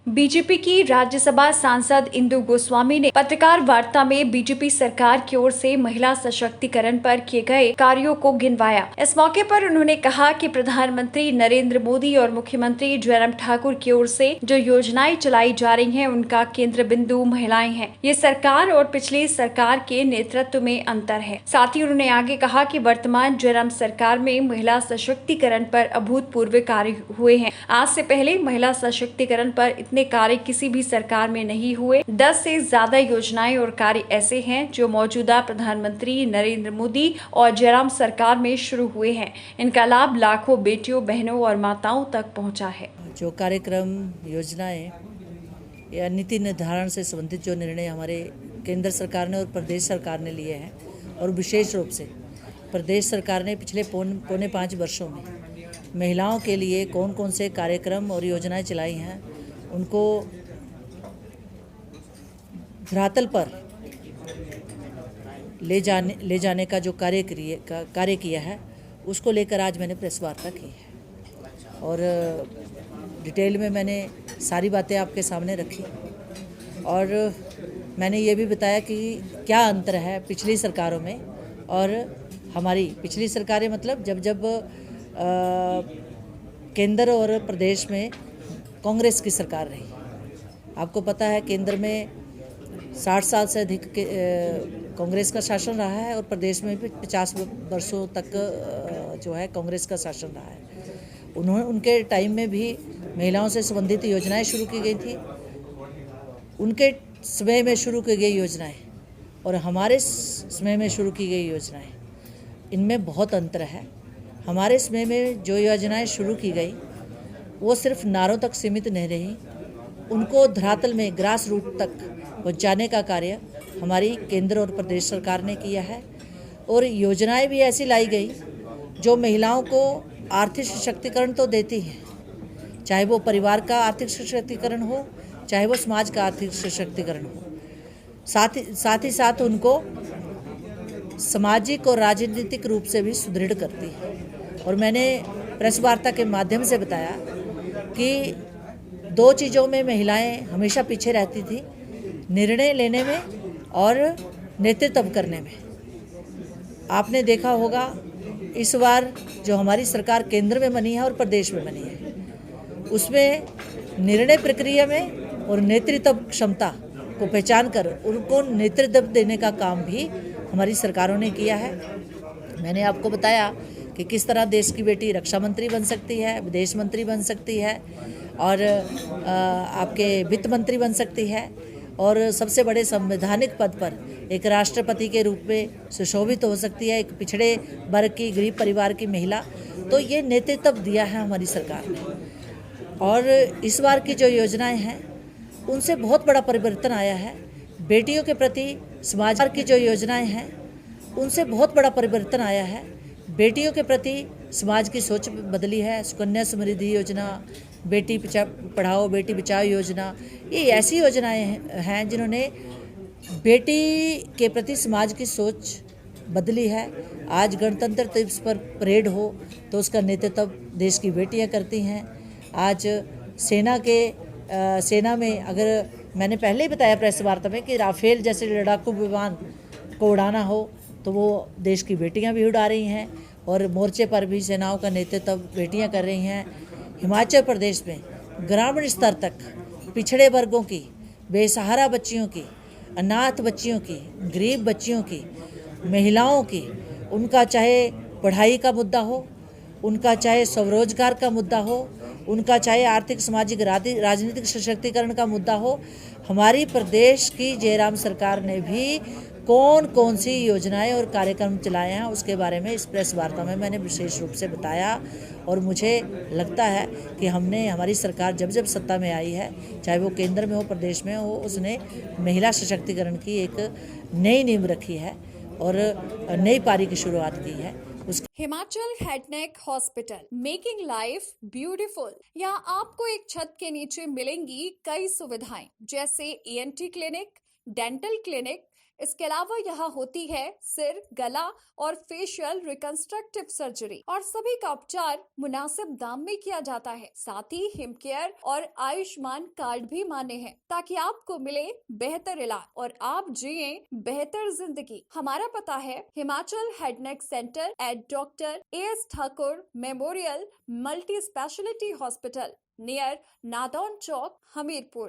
BJP की राज्यसभा सांसद इंदु गोस्वामी ने पत्रकार वार्ता में बीजेपी सरकार की ओर से महिला सशक्तिकरण पर किए गए कार्यों को गिनवाया। इस मौके पर उन्होंने कहा कि प्रधानमंत्री नरेंद्र मोदी और मुख्यमंत्री जयराम ठाकुर की ओर से जो योजनाएं चलाई जा रही हैं, उनका केंद्र बिंदु महिलाएं हैं। ये सरकार और पिछली सरकार के नेतृत्व में अंतर है। साथ ही उन्होंने आगे कहा कि वर्तमान जयराम सरकार में महिला सशक्तिकरण पर अभूतपूर्व कार्य हुए हैं। आज से पहले महिला सशक्तिकरण पर इतने कार्य किसी भी सरकार में नहीं हुए। 10 से ज्यादा योजनाएं और कार्य ऐसे हैं जो मौजूदा प्रधानमंत्री नरेंद्र मोदी और जयराम सरकार में शुरू हुए हैं। इनका लाभ लाखों बेटियों, बहनों और माताओं तक पहुंचा है। जो कार्यक्रम, योजनाएं या नीति निर्धारण से संबंधित जो निर्णय हमारे केंद्र सरकार ने और प्रदेश सरकार ने लिए हैं, और विशेष रूप से प्रदेश सरकार ने पिछले पौने 5 वर्षों में महिलाओं के लिए कौन कौन से कार्यक्रम और योजनाएं चलाई हैं, उनको धरातल पर ले जाने का जो कार्य किया है, उसको लेकर आज मैंने प्रेस वार्ता की है और डिटेल में मैंने सारी बातें आपके सामने रखी और मैंने ये भी बताया कि क्या अंतर है पिछली सरकारों में और हमारी। पिछली सरकारें मतलब जब केंद्र और प्रदेश में कांग्रेस की सरकार रही। आपको पता है केंद्र में 60 साल से अधिक कांग्रेस का शासन रहा है और प्रदेश में भी 50 वर्षों तक जो है कांग्रेस का शासन रहा है। उनके टाइम में भी महिलाओं से संबंधित योजनाएं शुरू की गई थी, उनके समय में शुरू की गई योजनाएं और हमारे समय में शुरू की गई योजनाएं, इनमें बहुत अंतर है। हमारे समय में जो योजनाएं शुरू की गई वो सिर्फ नारों तक सीमित नहीं रही, उनको धरातल में ग्रास रूट तक पहुंचाने का कार्य हमारी केंद्र और प्रदेश सरकार ने किया है। और योजनाएं भी ऐसी लाई गई जो महिलाओं को आर्थिक सशक्तिकरण तो देती हैं, चाहे वो परिवार का आर्थिक सशक्तिकरण हो, चाहे वो समाज का आर्थिक सशक्तिकरण हो, साथ ही साथ उनको सामाजिक और राजनीतिक रूप से भी सुदृढ़ करती है। और मैंने प्रेस वार्ता के माध्यम से बताया कि 2 चीज़ों में महिलाएं हमेशा पीछे रहती थी, निर्णय लेने में और नेतृत्व करने में। आपने देखा होगा इस बार जो हमारी सरकार केंद्र में बनी है और प्रदेश में बनी है, उसमें निर्णय प्रक्रिया में और नेतृत्व क्षमता को पहचान कर उनको नेतृत्व देने का काम भी हमारी सरकारों ने किया है। मैंने आपको बताया कि किस तरह देश की बेटी रक्षा मंत्री बन सकती है, विदेश मंत्री बन सकती है और आपके वित्त मंत्री बन सकती है और सबसे बड़े संवैधानिक पद पर एक राष्ट्रपति के रूप में सुशोभित हो सकती है, एक पिछड़े वर्ग की, गरीब परिवार की महिला। तो ये नेतृत्व दिया है हमारी सरकार ने। और इस बार की जो योजनाएं हैं उनसे बहुत बड़ा परिवर्तन आया है। बेटियों के प्रति समाज की जो योजनाएं हैं उनसे बहुत बड़ा परिवर्तन आया है। बेटियों के प्रति समाज की सोच बदली है। सुकन्या समृद्धि योजना, बेटी पढ़ाओ बेटी बचाओ योजना, ये ऐसी योजनाएं हैं जिन्होंने बेटी के प्रति समाज की सोच बदली है। आज गणतंत्र दिवस पर परेड हो तो उसका नेतृत्व देश की बेटियां करती हैं। आज सेना में अगर मैंने पहले ही बताया प्रेस वार्ता में कि राफेल जैसे लड़ाकू विमान को उड़ाना हो तो वो देश की बेटियां भी उड़ा रही हैं और मोर्चे पर भी सेनाओं का नेतृत्व बेटियां कर रही हैं। हिमाचल प्रदेश में ग्रामीण स्तर तक पिछड़े वर्गों की, बेसहारा बच्चियों की, अनाथ बच्चियों की, गरीब बच्चियों की, महिलाओं की, उनका चाहे पढ़ाई का मुद्दा हो, उनका चाहे स्वरोजगार का मुद्दा हो, उनका चाहे आर्थिक सामाजिक राजनीतिक सशक्तिकरण का मुद्दा हो, हमारी प्रदेश की जयराम सरकार ने भी कौन कौन सी योजनाएं और कार्यक्रम चलाए हैं उसके बारे में इस प्रेस वार्ता में मैंने विशेष रूप से बताया। और मुझे लगता है कि हमारी सरकार जब सत्ता में आई है, चाहे वो केंद्र में हो, प्रदेश में हो, उसने महिला सशक्तिकरण की एक नई नींव रखी है और नई पारी की शुरुआत की है। Himachal head neck hospital, making life beautiful. यहाँ आपको एक छत के नीचे मिलेंगी कई सुविधाएं, जैसे ENT क्लिनिक, डेंटल क्लिनिक, इसके अलावा यहाँ होती है सिर, गला और फेशियल रिकंस्ट्रक्टिव सर्जरी और सभी का उपचार मुनासिब दाम में किया जाता है। साथ ही हिम केयर और आयुष्मान कार्ड भी मान्य है ताकि आपको मिले बेहतर इलाज और आप जिए बेहतर जिंदगी। हमारा पता है Himachal head neck centre at doctor AS Thakur memorial multi speciality hospital near Nadaun Chowk, Hamirpur.